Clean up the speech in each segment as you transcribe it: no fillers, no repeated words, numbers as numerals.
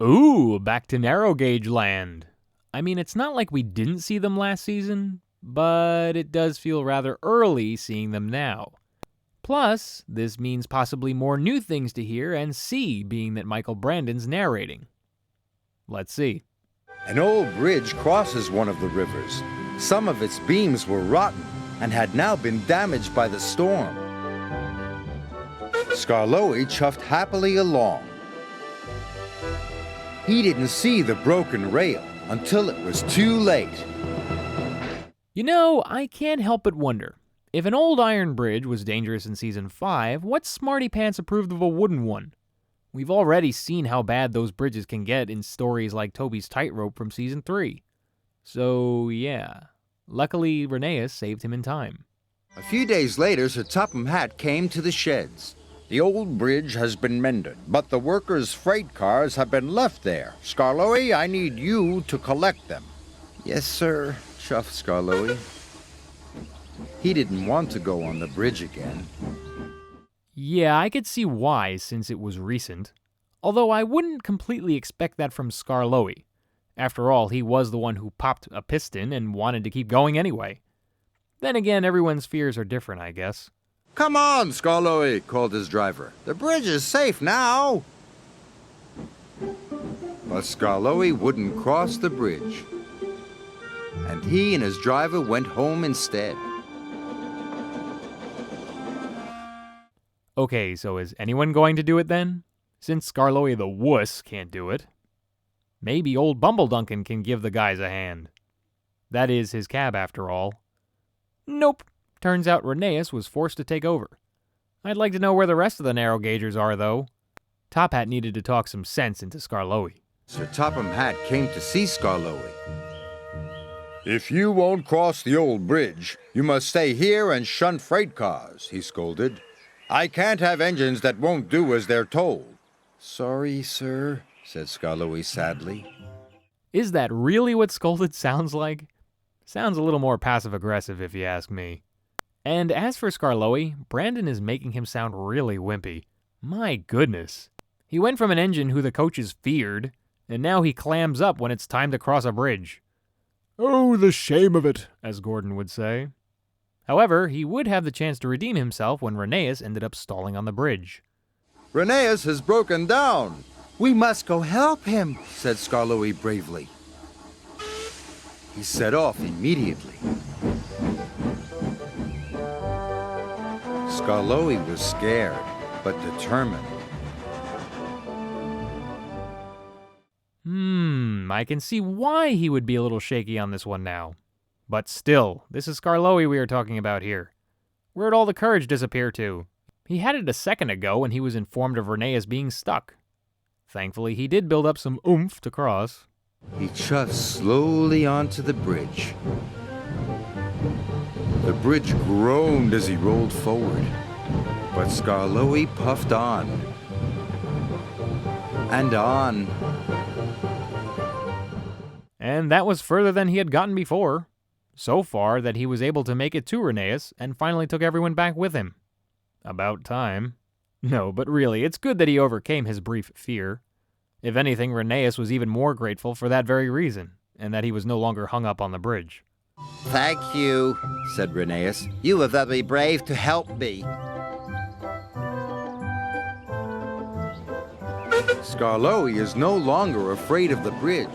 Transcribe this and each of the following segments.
Ooh, back to narrow gauge land. I mean, it's not like we didn't see them last season, but it does feel rather early seeing them now. Plus, this means possibly more new things to hear and see, being that Michael Brandon's narrating. Let's see. An old bridge crosses one of the rivers. Some of its beams were rotten and had now been damaged by the storm. Skarloey chuffed happily along. He didn't see the broken rail until it was too late. You know, I can't help but wonder, if an old iron bridge was dangerous in Season 5, what smarty pants approved of a wooden one? We've already seen how bad those bridges can get in stories like Toby's Tightrope from Season 3. So, yeah. Luckily, Rheneas saved him in time. A few days later, Sir Topham Hatt came to the sheds. The old bridge has been mended, but the workers' freight cars have been left there. Skarloey, I need you to collect them. Yes, sir, chuffed Skarloey. He didn't want to go on the bridge again. Yeah, I could see why, since it was recent. Although I wouldn't completely expect that from Skarloey. After all, he was the one who popped a piston and wanted to keep going anyway. Then again, everyone's fears are different, I guess. Come on, Skarloey, called his driver. The bridge is safe now. But Skarloey wouldn't cross the bridge. And he and his driver went home instead. Okay, so is anyone going to do it then? Since Skarloey the wuss can't do it. Maybe old Bumbleduncan can give the guys a hand. That is his cab after all. Nope. Turns out Rheneas was forced to take over. I'd like to know where the rest of the narrow gaugers are, though. Top Hat needed to talk some sense into Skarloey. Sir Topham Hatt came to see Skarloey. If you won't cross the old bridge, you must stay here and shun freight cars, he scolded. I can't have engines that won't do as they're told. Sorry, sir, said Skarloey sadly. Is that really what scolded sounds like? Sounds a little more passive-aggressive if you ask me. And as for Skarloey, Brandon is making him sound really wimpy. My goodness. He went from an engine who the coaches feared, and now he clams up when it's time to cross a bridge. Oh, the shame of it, as Gordon would say. However, he would have the chance to redeem himself when Rheneas ended up stalling on the bridge. Rheneas has broken down. We must go help him, said Skarloey bravely. He set off immediately. Skarloey was scared, but determined. I can see why he would be a little shaky on this one now. But still, this is Skarloey we are talking about here. Where'd all the courage disappear to? He had it a second ago when he was informed of Rheneas being stuck. Thankfully, he did build up some oomph to cross. He chuffed slowly onto the bridge. The bridge groaned as he rolled forward, but Skarloey puffed on. And on. And that was further than he had gotten before. So far that he was able to make it to Rheneas and finally took everyone back with him. About time. No, but really, it's good that he overcame his brief fear. If anything, Rheneas was even more grateful for that very reason, and that he was no longer hung up on the bridge. Thank you, said Rheneas. You were very brave to help me. Skarloey is no longer afraid of the bridge.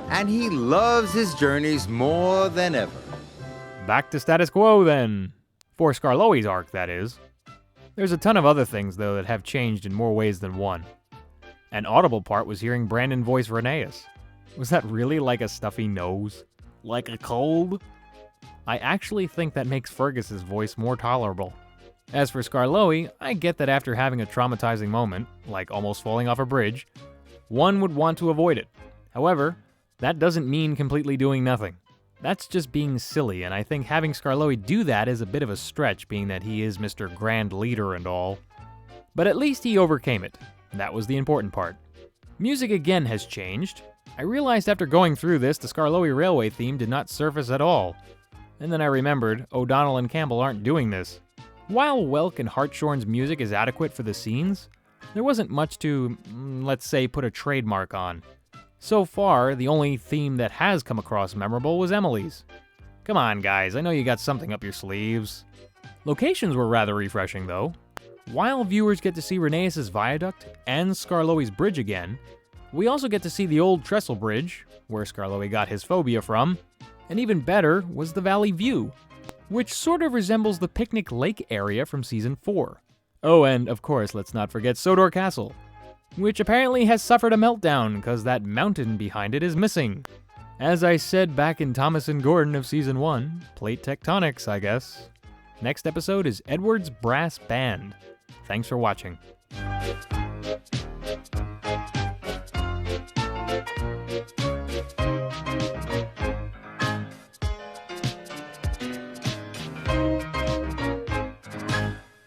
And he loves his journeys more than ever. Back to status quo, then. For Skarloey's arc, that is. There's a ton of other things, though, that have changed in more ways than one. An audible part was hearing Brandon voice Rheneas. Was that really like a stuffy nose? Like a cold? I actually think that makes Fergus's voice more tolerable. As for Skarloey, I get that after having a traumatizing moment, like almost falling off a bridge, one would want to avoid it. However, that doesn't mean completely doing nothing. That's just being silly, and I think having Skarloey do that is a bit of a stretch, being that he is Mr. Grand Leader and all. But at least he overcame it. That was the important part. Music again has changed. I realized after going through this, the Skarloey Railway theme did not surface at all. And then I remembered, O'Donnell and Campbell aren't doing this. While Welk and Hartshorn's music is adequate for the scenes, There wasn't much to, let's say, put a trademark on. So far, the only theme that has come across memorable was Emily's. Come on, guys, I know you got something up your sleeves. Locations were rather refreshing, though. While viewers get to see Rheneas' viaduct and Skarloey's bridge again, we also get to see the old trestle bridge, where Skarloey got his phobia from, and even better was the valley view, which sort of resembles the picnic lake area from Season 4. Oh, and of course, let's not forget Sodor Castle, which apparently has suffered a meltdown because that mountain behind it is missing. As I said back in Thomas and Gordon of Season 1, plate tectonics, I guess. Next episode is Edward's Brass Band. Thanks for watching.